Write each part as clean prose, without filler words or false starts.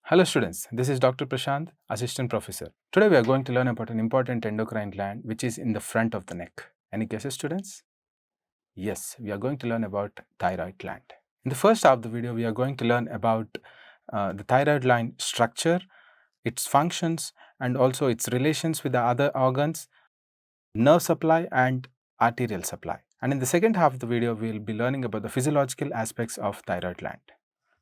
Hello students, this is Dr. Prashant, Assistant Professor. Today we are going to learn about an important endocrine gland which is in the front of the neck. Any guesses students? Yes, we are going to learn about thyroid gland. In the first half of the video, we are going to learn about the thyroid gland structure, its functions and also its relations with the other organs, nerve supply and arterial supply. And in the second half of the video, we will be learning about the physiological aspects of thyroid gland.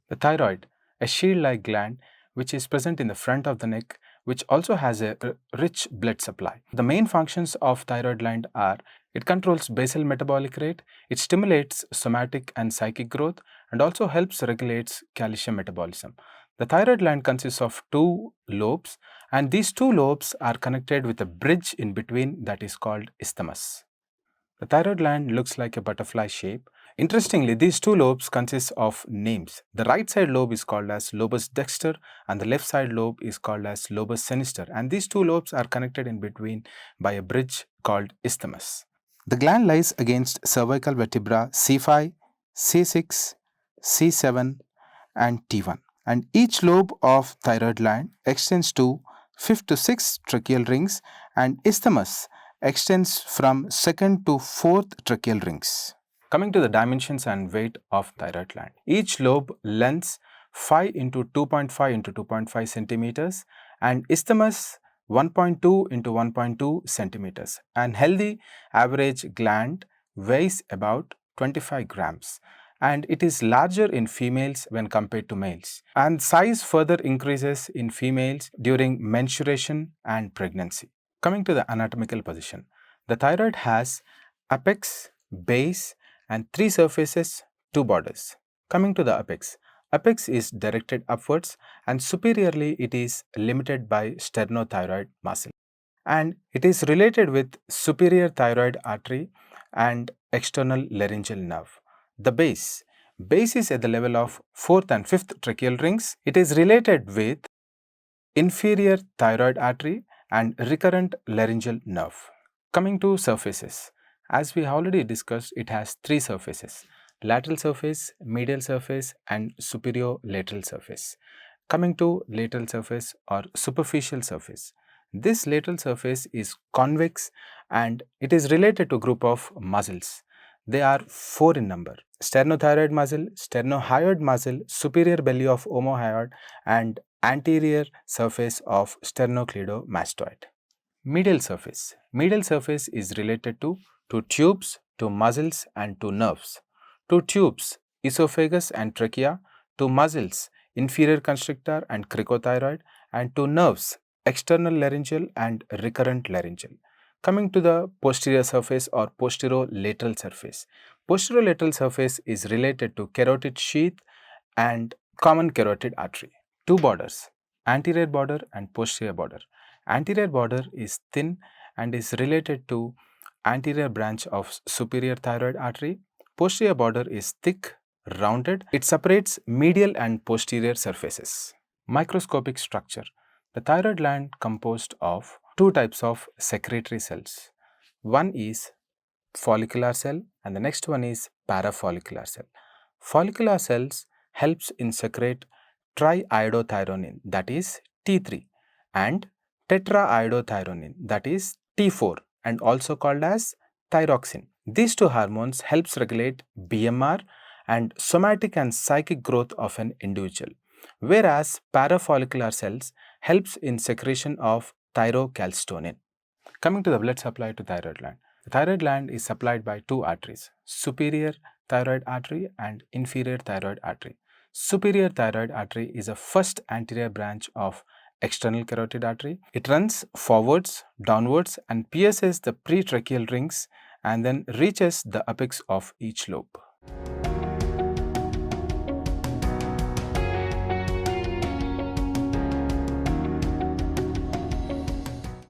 The thyroid, a shield-like gland which is present in the front of the neck, which also has a rich blood supply. The main functions of thyroid gland are: it controls basal metabolic rate, it stimulates somatic and psychic growth, and also helps regulates calcium metabolism. The thyroid gland consists of two lobes, and these two lobes are connected with a bridge in between that is called isthmus. The thyroid gland looks like a butterfly shape. Interestingly, these two lobes consist of names. The right side lobe is called as lobus dexter and the left side lobe is called as lobus sinister, and these two lobes are connected in between by a bridge called isthmus. The gland lies against cervical vertebra C5, C6, C7 and T1, and each lobe of thyroid gland extends to 5th to 6th tracheal rings and isthmus extends from 2nd to 4th tracheal rings. Coming to the dimensions and weight of thyroid gland, each lobe lengths 5 into 2.5 into 2.5 centimeters and isthmus 1.2 into 1.2 centimeters, and healthy average gland weighs about 25 grams and it is larger in females when compared to males, and size further increases in females during menstruation and pregnancy. Coming to the anatomical position, the thyroid has apex, base and three surfaces, two borders. Coming to the apex, apex is directed upwards and superiorly it is limited by sternothyroid muscle, and it is related with superior thyroid artery and external laryngeal nerve. The base is at the level of 4th and 5th tracheal rings. It is related with inferior thyroid artery and recurrent laryngeal nerve. Coming to surfaces, as we already discussed, it has three surfaces: lateral surface, medial surface and superior lateral surface. Coming to lateral surface or superficial surface, this lateral surface is convex and it is related to a group of muscles. They are four in number: sternothyroid muscle, sternohyoid muscle, superior belly of omohyoid and anterior surface of sternocleidomastoid. Medial surface. Medial surface is related to two tubes, two muscles and two nerves. Two tubes, esophagus and trachea, two muscles, inferior constrictor and cricothyroid, and two nerves, external laryngeal and recurrent laryngeal. Coming to the posterior surface or posterolateral surface. Posterolateral surface is related to carotid sheath and common carotid artery. Two borders, anterior border and posterior border. Anterior border is thin and is related to anterior branch of superior thyroid artery. Posterior border is thick, rounded. It separates medial and posterior surfaces. Microscopic structure. The thyroid gland composed of two types of secretory cells. One is follicular cell and the next one is parafollicular cell. Follicular cells helps in secrete triiodothyronine, that is T3, and tetraiodothyronine, that is T4, and also called as thyroxine. These two hormones helps regulate BMR and somatic and psychic growth of an individual, whereas parafollicular cells helps in secretion of thyrocalcitonin. Coming to the blood supply to thyroid gland. The thyroid gland is supplied by two arteries: superior thyroid artery and inferior thyroid artery. Superior thyroid artery is a first anterior branch of external carotid artery. It runs forwards, downwards and pierces the pretracheal rings and then reaches the apex of each lobe.